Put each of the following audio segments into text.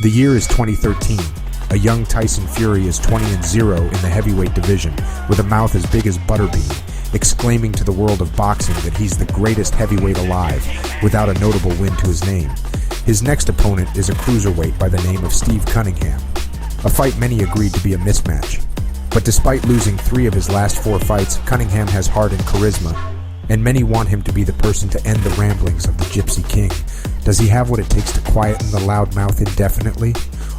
The year is 2013. A young Tyson Fury is 20-0 in the heavyweight division, with a mouth as big as butterbean, exclaiming to the world of boxing that he's the greatest heavyweight alive, without a notable win to his name. His next opponent is a cruiserweight by the name of Steve Cunningham, a fight many agreed to be a mismatch. But despite losing 3 of his last 4 fights, Cunningham has heart and charisma, and many want him to be the person to end the ramblings of the Gypsy King. Does he have what it takes to quieten the loudmouth indefinitely?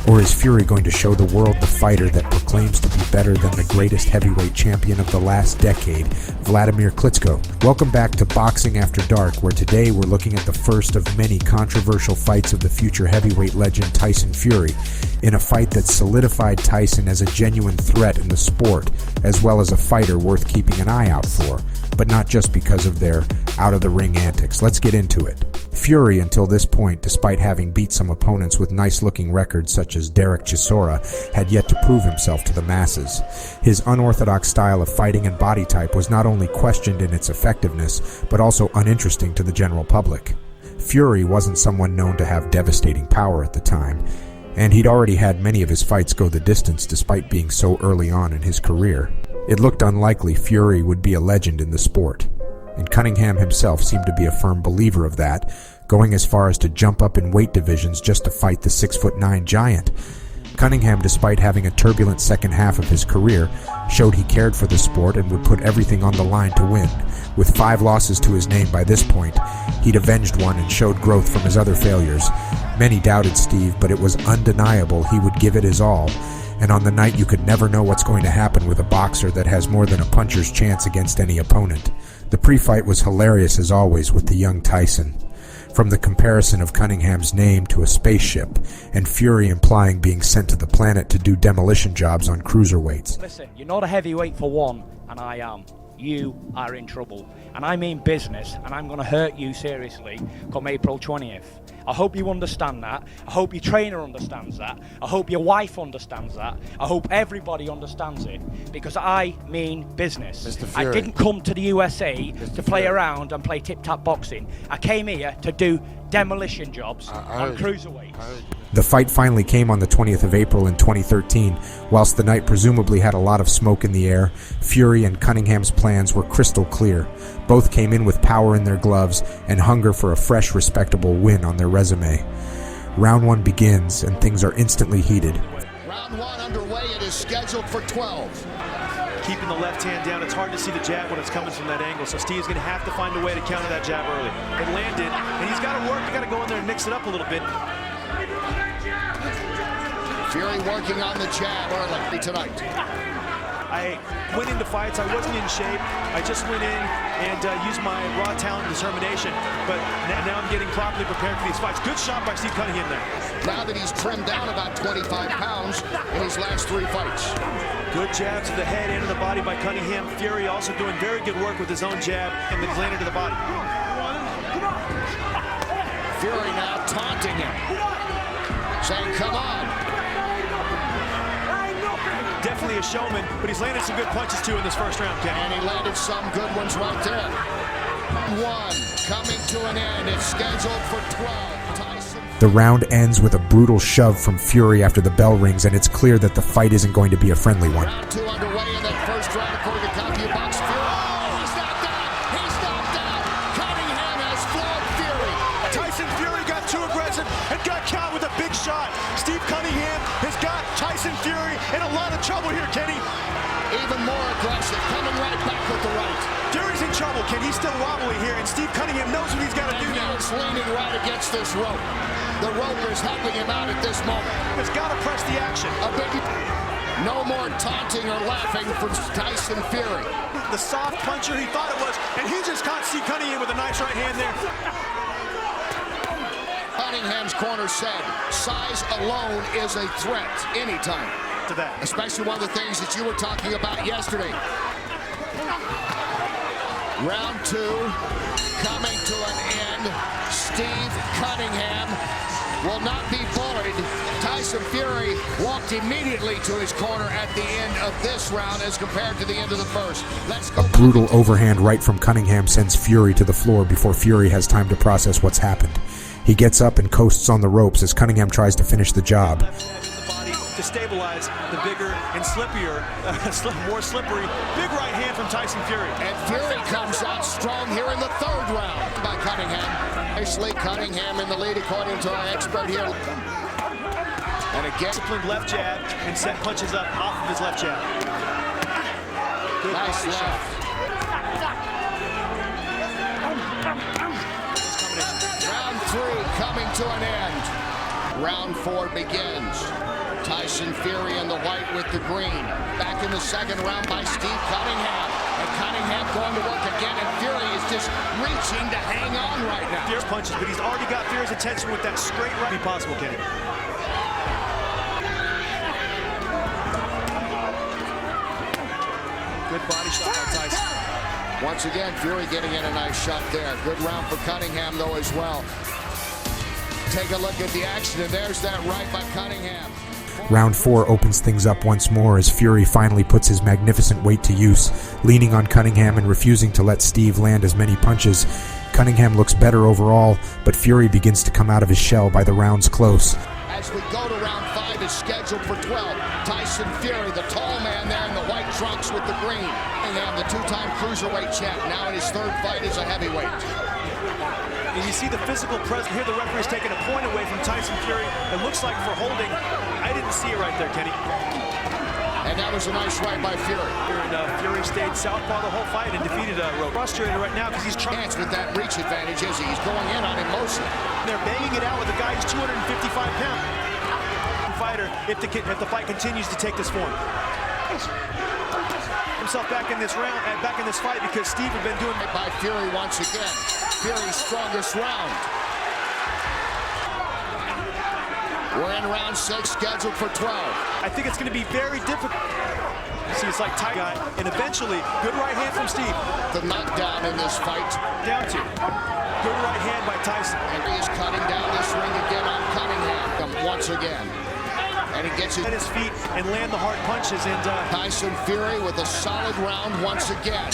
Or is Fury going to show the world the fighter that proclaims to be better than the greatest heavyweight champion of the last decade, Vladimir Klitschko? Welcome back to Boxing After Dark, where today we're looking at the first of many controversial fights of the future heavyweight legend Tyson Fury, in a fight that solidified Tyson as a genuine threat in the sport, as well as a fighter worth keeping an eye out for, but not just because of their out-of-the-ring antics. Let's get into it. Fury, until this point, despite having beat some opponents with nice-looking records such as Derek Chisora, had yet to prove himself to the masses. His unorthodox style of fighting and body type was not only questioned in its effectiveness, but also uninteresting to the general public. Fury wasn't someone known to have devastating power at the time, and he'd already had many of his fights go the distance despite being so early on in his career. It looked unlikely Fury would be a legend in the sport, and Cunningham himself seemed to be a firm believer of that, going as far as to jump up in weight divisions just to fight the 6'9" giant. Cunningham, despite having a turbulent second half of his career, showed he cared for the sport and would put everything on the line to win. With 5 losses to his name by this point, he'd avenged one and showed growth from his other failures. Many doubted Steve, but it was undeniable he would give it his all. And on the night you could never know what's going to happen with a boxer that has more than a puncher's chance against any opponent. The pre-fight was hilarious as always with the young Tyson. From the comparison of Cunningham's name to a spaceship, and Fury implying being sent to the planet to do demolition jobs on cruiserweights. Listen, you're not a heavyweight for one, and I am. You are in trouble. And I mean business, and I'm going to hurt you seriously come April 20th. I hope you understand that. I hope your trainer understands that. I hope your wife understands that. I hope everybody understands it, because I mean business. I didn't come to the USA to play around and play tip-tap boxing. I came here to do demolition jobs on cruiserweights. The fight finally came on the 20th of April in 2013. Whilst the night presumably had a lot of smoke in the air, Fury and Cunningham's plans were crystal clear. Both came in with power in their gloves and hunger for a fresh, respectable win on their resume. Round 1 begins, and things are instantly heated. Round 1 underway. It is scheduled for 12. Keeping the left hand down, it's hard to see the jab when it's coming from that angle, so Steve's going to have to find a way to counter that jab early. It landed, and he's got to work. He's got to go in there and mix it up a little bit. Fury working on the jab early tonight. I went into fights, I wasn't in shape. I just went in and used my raw talent and determination. But now I'm getting properly prepared for these fights. Good shot by Steve Cunningham there. Now that he's trimmed down about 25 pounds in his last 3 fights. Good jab to the head and to the body by Cunningham. Fury also doing very good work with his own jab and the landed to the body. Fury now taunting him, saying, "Come on." Definitely a showman, but he's landed some good punches too in this first round, Kenny. And he landed some good ones right there. 1 coming to an end. It's scheduled for 12. Tyson. The round ends with a brutal shove from Fury after the bell rings, and it's clear that the fight isn't going to be a friendly one. Round 2 underway in that first round according to CompuBox. Fury. Oh, he's knocked out. He's knocked out. Cunningham has floored Fury. Tyson Fury got too aggressive and got caught with a big shot. Steve Cunningham has got Tyson Fury in a lot of trouble here, Kenny. Even more aggressive, coming right back with the right. Fury's in trouble, Ken. He's still wobbly here, and Steve Cunningham knows what he's got to do now. He's leaning right against this rope. The rope is helping him out at this moment. He's got to press the action. No more taunting or laughing from Tyson Fury. The soft puncher he thought it was, and he just caught Steve Cunningham with a nice right hand there. Cunningham's corner said, size alone is a threat anytime. To that. Especially one of the things that you were talking about yesterday. Round 2 coming to an end. Steve Cunningham will not be bullied. Tyson Fury walked immediately to his corner at the end of this round as compared to the end of the first. Let's go. A brutal overhand right from Cunningham sends Fury to the floor before Fury has time to process what's happened. He gets up and coasts on the ropes as Cunningham tries to finish the job. To stabilize the bigger and slippier, more slippery, big right hand from Tyson Fury. And Fury comes out strong here in the third round by Cunningham. Nicely, Cunningham in the lead according to our expert here. And again, disciplined left jab and set punches up off of his left jab. Good nice left. Round 3 coming to an end. Round 4 begins. Tyson Fury in the white with the green. Back in the second round by Steve Cunningham. And Cunningham going to work again, and Fury is just reaching to hang on right now. Fury's punches, but he's already got Fury's attention with that straight right. Be possible, Kenny. Good body shot by Tyson. Once again, Fury getting in a nice shot there. Good round for Cunningham, though, as well. Take a look at the action, and there's that right by Cunningham. Round 4 opens things up once more as Fury finally puts his magnificent weight to use, leaning on Cunningham and refusing to let Steve land as many punches. Cunningham looks better overall, but Fury begins to come out of his shell by the rounds close. As we go to round 5, is scheduled for 12. Tyson Fury, the tall man there in the white trunks with the green. Cunningham, the 2-time cruiserweight champ, now in his 3rd fight as a heavyweight. And you see the physical presence. Here the referee's taking a point away from Tyson Fury. It looks like for holding. I didn't see it right there, Kenny. And that was a nice right by Fury. And Fury stayed southpaw the whole fight and defeated Rowe. Frustrated right now because he's trying. With that reach advantage, is he? He's going in on him mostly. They're banging it out with a guy who's 255 pounds. Fighter, if the fight continues to take this form. Himself back in this round, back in this fight, because Steve had been doing it by Fury once again. Fury's strongest round. We're in round 6, scheduled for 12. I think it's going to be very difficult. See, it's like tie guy, and eventually, good right hand from Steve. The knockdown in this fight. Down to good right hand by Tyson. And he is cutting down this ring again on Cunningham once again. And he gets it at his feet and land the hard punches. And Tyson Fury with a solid round once again.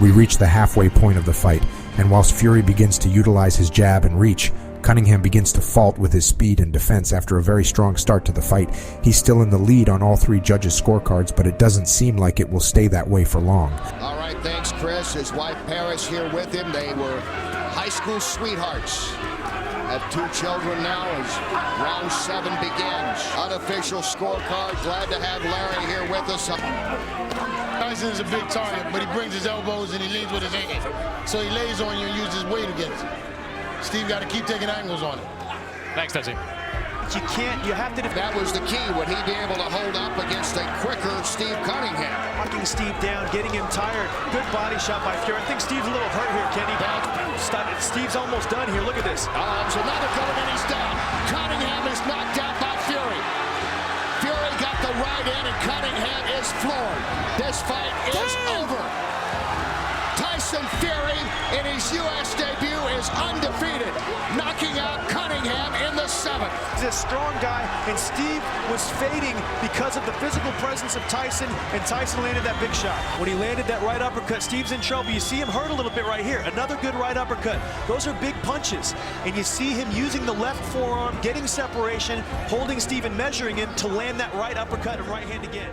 We reach the halfway point of the fight, and whilst Fury begins to utilize his jab and reach, Cunningham begins to fault with his speed and defense after a very strong start to the fight. He's still in the lead on all 3 judges' scorecards, but it doesn't seem like it will stay that way for long. All right, thanks, Chris. His wife Paris here with him. They were high school sweethearts. Have 2 children now as round 7 begins. Unofficial scorecard. Glad to have Larry here with us. Tyson is a big target, but he brings his elbows and he leads with his hands. So he lays on you and uses his weight against it. Steve got to keep taking angles on it. Thanks, Tyson. You have to. That was the key. Would he be able to hold up against a quicker Steve Cunningham? Knocking Steve down, getting him tired. Good body shot by Fury. I think Steve's a little hurt here, Kenny. Steve's almost done here. Look at this. There's another going and he's down. Cunningham is knocked out by Fury. Fury got the right in and Cunningham is floored. This fight is over. Tyson Fury in his U.S. debut is undefeated, knocking out Cunningham in the 7th. He's a strong guy, and Steve was fading because of the physical presence of Tyson, and Tyson landed that big shot. When he landed that right uppercut, Steve's in trouble. You see him hurt a little bit right here. Another good right uppercut. Those are big punches, and you see him using the left forearm, getting separation, holding Steve and measuring him to land that right uppercut and right hand again.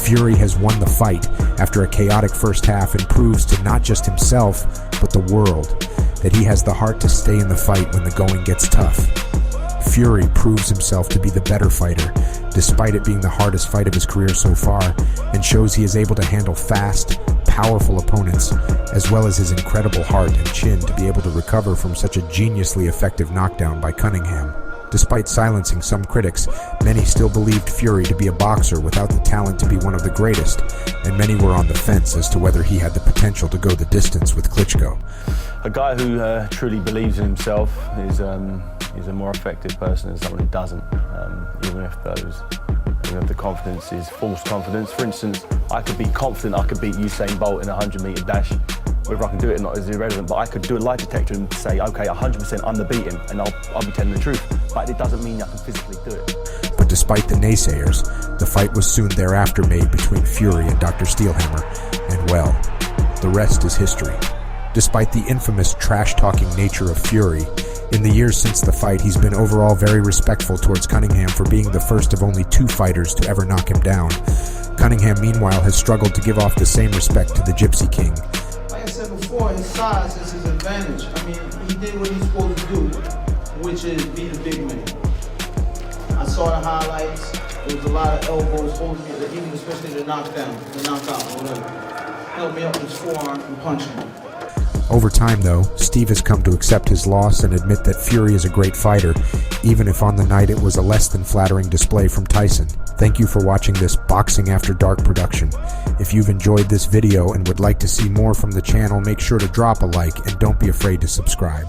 Fury has won the fight after a chaotic first half and proves to not just himself, but the world, that he has the heart to stay in the fight when the going gets tough. Fury proves himself to be the better fighter, despite it being the hardest fight of his career so far, and shows he is able to handle fast, powerful opponents, as well as his incredible heart and chin to be able to recover from such a geniusly effective knockdown by Cunningham. Despite silencing some critics, many still believed Fury to be a boxer without the talent to be one of the greatest, and many were on the fence as to whether he had the potential to go the distance with Klitschko. A guy who truly believes in himself is a more effective person than someone who doesn't, even if the confidence is false confidence. For instance, I could be confident I could beat Usain Bolt in a 100-meter dash, Whether I can do it or not is irrelevant, but I could do a lie detector and say, okay, 100% I'm the beating, and I'll be telling the truth. But it doesn't mean I can physically do it. But despite the naysayers, the fight was soon thereafter made between Fury and Dr. Steelhammer, and well, the rest is history. Despite the infamous trash-talking nature of Fury, in the years since the fight, he's been overall very respectful towards Cunningham for being the first of only 2 fighters to ever knock him down. Cunningham, meanwhile, has struggled to give off the same respect to the Gypsy King. Like I said before, his size is his advantage. I mean, he did what he's supposed to do, which is be the big man. I saw the highlights. There was a lot of elbows holding me, even especially the knockdown, the knockout, whatever. Held me up with his forearm and punched me. Over time, though, Steve has come to accept his loss and admit that Fury is a great fighter, even if on the night it was a less than flattering display from Tyson. Thank you for watching this Boxing After Dark production. If you've enjoyed this video and would like to see more from the channel, make sure to drop a like and don't be afraid to subscribe.